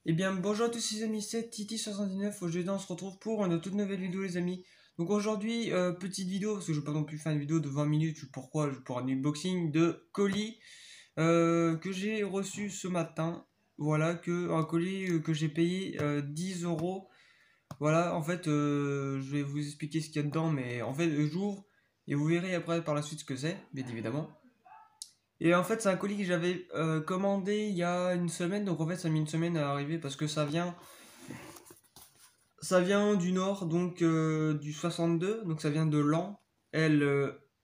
Eh bien, bonjour à tous les amis, c'est Titi79. Aujourd'hui, on se retrouve pour une toute nouvelle vidéo, les amis. Donc, aujourd'hui, petite vidéo, parce que je ne vais pas non plus faire une vidéo de 20 minutes. Pourquoi? Pour un unboxing de colis que j'ai reçu ce matin. Voilà, un colis que j'ai payé 10 euros. Voilà, en fait, je vais vous expliquer ce qu'il y a dedans, mais en fait, j'ouvre et vous verrez après par la suite ce que c'est, bien évidemment. Et en fait, c'est un colis que j'avais commandé il y a une semaine, donc en fait, ça a mis une semaine à arriver parce que ça vient du nord, donc du 62, donc ça vient de Lens,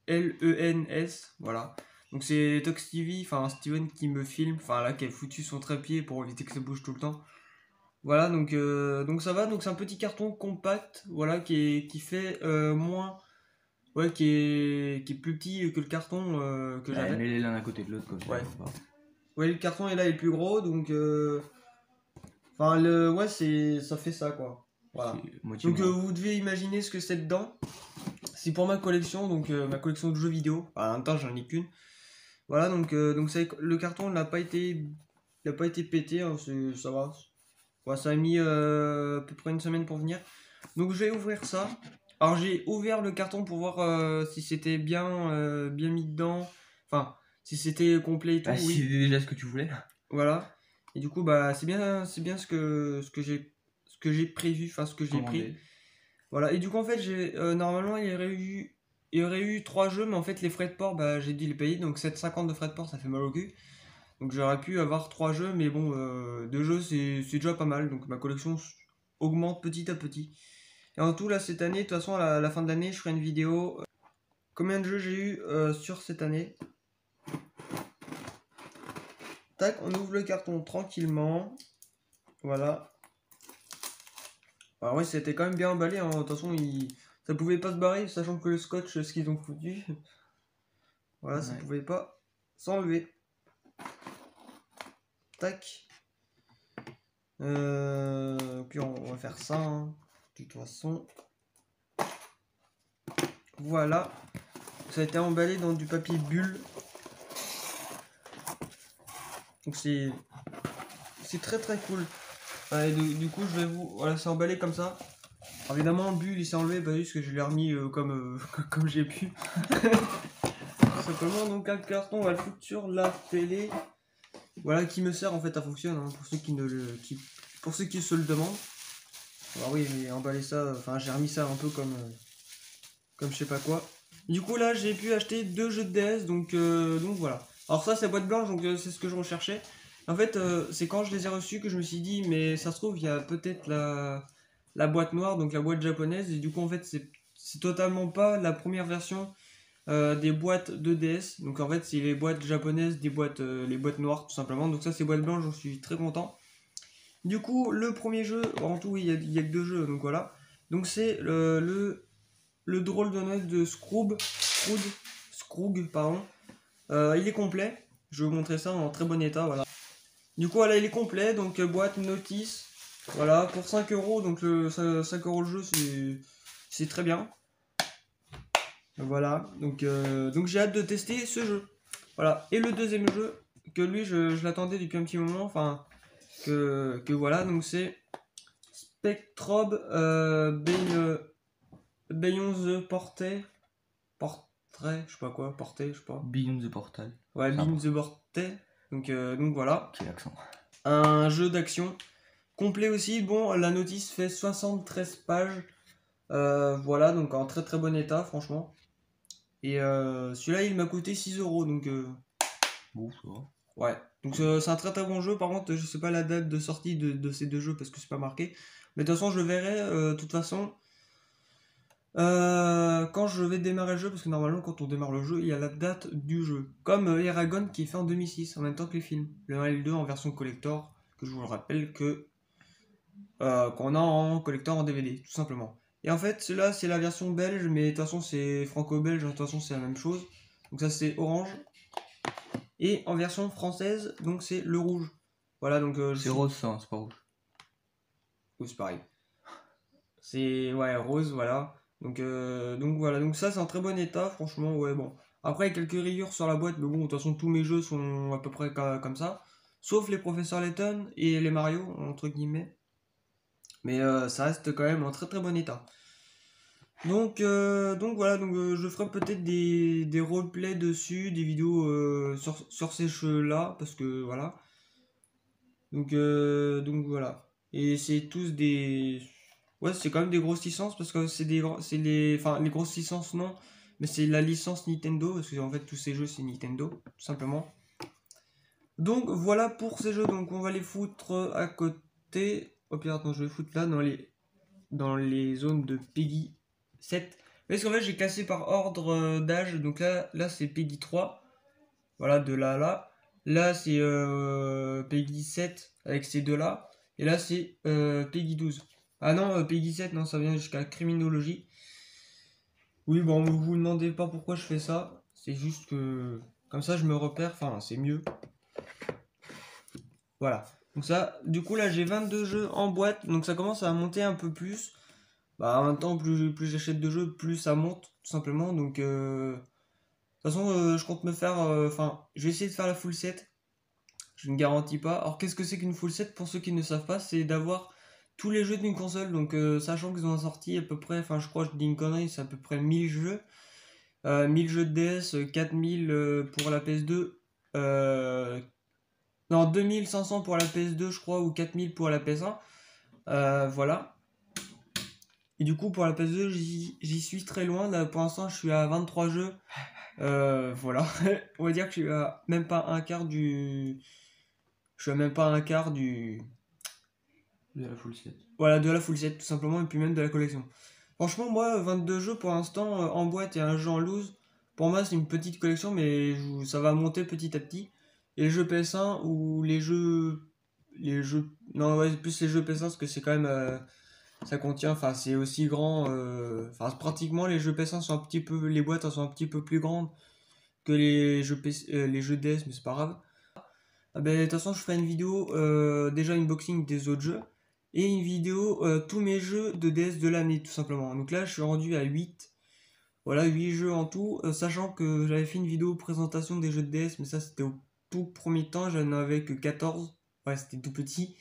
Lens, voilà. Donc c'est Tox TV, enfin Steven qui me filme, enfin là qui a foutu son trépied pour éviter que ça bouge tout le temps. Voilà, donc ça va, donc c'est un petit carton compact, voilà, qui fait moins, ouais, qui est plus petit que le carton que Ouais, j'avais. mets-les l'un à côté de l'autre comme ça. Ouais. Ouais, le carton est là, il est plus gros, donc enfin ouais, ça fait ça quoi. Voilà. C'est moitié Donc moins. vous devez imaginer ce que c'est dedans. C'est pour ma collection, donc ma collection de jeux vidéo. En même temps, j'en ai qu'une. Voilà, donc le carton n'a pas été pété, hein, ça va. Ouais, ça a mis à peu près une semaine pour venir. Donc je vais ouvrir ça. Alors j'ai ouvert le carton pour voir si c'était bien mis dedans. Enfin, si c'était complet et tout, Ah, oui. c'est déjà ce que tu voulais. Voilà. Et du coup, bah c'est bien ce que j'ai prévu, enfin ce que j'ai pris. Commandé. Voilà, et du coup, en fait, normalement, il y aurait eu 3 jeux, mais en fait, les frais de port, bah, j'ai dû les payer, donc 7,50 de frais de port, ça fait mal au cul. Donc j'aurais pu avoir 3 jeux, mais bon, 2 jeux, c'est déjà pas mal, donc ma collection augmente petit à petit. Et en tout, là, cette année, de toute façon, à la fin de l'année, je ferai une vidéo. Combien de jeux j'ai eu sur cette année? Tac, on ouvre le carton tranquillement. Voilà. Alors oui, c'était quand même bien emballé, hein. De toute façon, ça pouvait pas se barrer, sachant que le scotch, ce qu'ils ont foutu. Voilà, ça Ouais. pouvait pas s'enlever. Tac. Puis on va faire ça, hein, de toute façon. Voilà. Ça a été emballé dans du papier bulle. Donc c'est très très cool. Et du coup, je vais vous... Voilà, c'est emballé comme ça. Alors, évidemment, bulle, il s'est enlevé, bah, juste que je l'ai remis comme j'ai pu. Tout simplement, donc un carton, on va le foutre sur la télé. Voilà, qui me sert en fait à fonctionner, hein, pour ceux qui se le demandent. Alors oui, j'ai emballé ça, enfin j'ai remis ça un peu comme je sais pas quoi. Du coup là, j'ai pu acheter 2 jeux de DS, donc voilà. Alors ça c'est boîte blanche, donc c'est ce que je recherchais. En fait, c'est quand je les ai reçus que je me suis dit, mais ça se trouve, il y a peut-être la boîte noire, donc la boîte japonaise, et du coup en fait c'est totalement pas la première version des boîtes de DS. Donc en fait, c'est les boîtes japonaises, les boîtes noires tout simplement. Donc ça, c'est boîte blanche, j'en suis très content. Du coup, le premier jeu, en tout, il y a que 2 jeux, donc voilà. Donc c'est le drôle de note de Scroog, pardon. Il est complet. Je vais vous montrer ça en très bon état, voilà. Du coup, voilà, il est complet, donc boîte, notice. Voilà, pour 5 euros, donc 5 euros le jeu, c'est très bien. Voilà, donc j'ai hâte de tester ce jeu. Voilà, et le deuxième jeu, que lui je l'attendais depuis un petit moment, enfin, que voilà, donc c'est Spectrob Beyond the Portrait, je sais pas quoi, Portrait, je sais pas. Beyond the Portal. Ouais, Sympa. Beyond the Portrait, donc voilà. Quel accent. Un jeu d'action complet aussi, bon, la notice fait 73 pages, voilà, donc en très très bon état, franchement. Et celui-là, il m'a coûté 6 euros, donc Bon, ça va. ouais. Donc c'est un très très bon jeu. Par contre, je sais pas la date de sortie de ces 2 jeux parce que c'est pas marqué. Mais de toute façon, je le verrai. De toute façon, quand je vais démarrer le jeu, parce que normalement, quand on démarre le jeu, il y a la date du jeu. Comme Eragon qui est fait en 2006, en même temps que les films. Le 1 et le 2 en version collector, que je vous le rappelle qu'on a en collector en DVD, tout simplement. Et en fait, celui-là, c'est la version belge, mais de toute façon, c'est franco-belge, de toute façon, c'est la même chose. Donc ça, c'est orange. Et en version française, donc c'est le rouge. Voilà, donc C'est rose ça, hein, c'est pas rouge. Oui, c'est pareil. C'est ouais rose, voilà. Donc voilà, donc ça c'est en très bon état, franchement, ouais bon. Après il y a quelques rayures sur la boîte, mais bon, de toute façon tous mes jeux sont à peu près comme ça. sauf les professeurs Layton et les Mario, entre guillemets. Mais ça reste quand même en très très bon état. Donc voilà, je ferai peut-être des roleplays dessus, des vidéos sur ces jeux-là, parce que voilà. Donc voilà. Et c'est tous des... Ouais, c'est quand même des grosses licences, parce que c'est les... Enfin, les grosses licences, non, mais c'est la licence Nintendo, parce que en fait, tous ces jeux, c'est Nintendo, tout simplement. Donc voilà pour ces jeux, donc on va les foutre à côté. Oh pire, attends, je vais foutre là, dans les zones de Peggy 7. Parce qu'en fait, j'ai classé par ordre d'âge, donc là c'est Peggy 3. Voilà, de là à là. Là, c'est Peggy 7 avec ces deux-là. Et là, c'est Peggy 12. Ah non, Peggy 7, non, ça vient jusqu'à criminologie. Oui, bon, vous vous demandez pas pourquoi je fais ça. C'est juste que comme ça, je me repère. Enfin, c'est mieux. Voilà. Donc ça, du coup, là, j'ai 22 jeux en boîte. Donc ça commence à monter un peu plus. Bah, en même temps, plus j'achète de jeux, plus ça monte, tout simplement. Donc, de toute façon, je compte me faire... Enfin, je vais essayer de faire la full set. Je ne garantis pas. Alors, qu'est-ce que c'est qu'une full set? Pour ceux qui ne savent pas, c'est d'avoir tous les jeux d'une console. Donc, sachant qu'ils ont sorti à peu près, enfin, je crois que je dis une connerie, c'est à peu près 1000 jeux. 1000 jeux de DS, 4000 pour la PS2. Non, 2500 pour la PS2, je crois, ou 4000 pour la PS1. Voilà. Et du coup, pour la PS2, j'y suis très loin. Là, pour l'instant, je suis à 23 jeux. Voilà. On va dire que je suis à même pas un quart du... Je suis à même pas un quart du... De la full set. Voilà, de la full set, tout simplement, et puis même de la collection. Franchement, moi, 22 jeux pour l'instant, en boîte et un jeu en loose, pour moi, c'est une petite collection, mais ça va monter petit à petit. Et les jeux PS1 ou les jeux... Non, ouais, plus les jeux PS1, parce que c'est quand même... ça contient, enfin, c'est aussi grand... Enfin, pratiquement, les jeux PS1 sont un petit peu... Les boîtes, elles sont un petit peu plus grandes que les jeux DS, mais c'est pas grave. Ah ben, de toute façon, je ferai une vidéo, déjà unboxing des autres jeux, et une vidéo tous mes jeux de DS de l'année, tout simplement. Donc là, je suis rendu à 8. Voilà, 8 jeux en tout, sachant que j'avais fait une vidéo présentation des jeux de DS, mais ça, c'était au tout premier temps, j'en avais que 14. Ouais, c'était tout petit.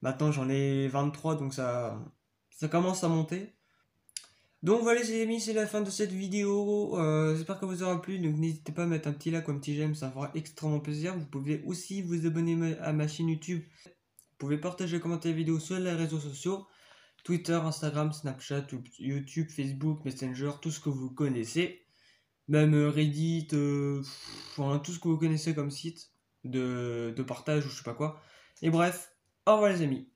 Maintenant, j'en ai 23, donc ça commence à monter. Donc voilà les amis, c'est la fin de cette vidéo. J'espère que vous aura plu. Donc n'hésitez pas à mettre un petit like ou un petit j'aime, ça fera extrêmement plaisir. Vous pouvez aussi vous abonner à ma chaîne YouTube. Vous pouvez partager et commenter la vidéo sur les réseaux sociaux. Twitter, Instagram, Snapchat, YouTube, Facebook, Messenger, tout ce que vous connaissez. Même Reddit, enfin, tout ce que vous connaissez comme site de partage ou je sais pas quoi. Et bref, au revoir les amis.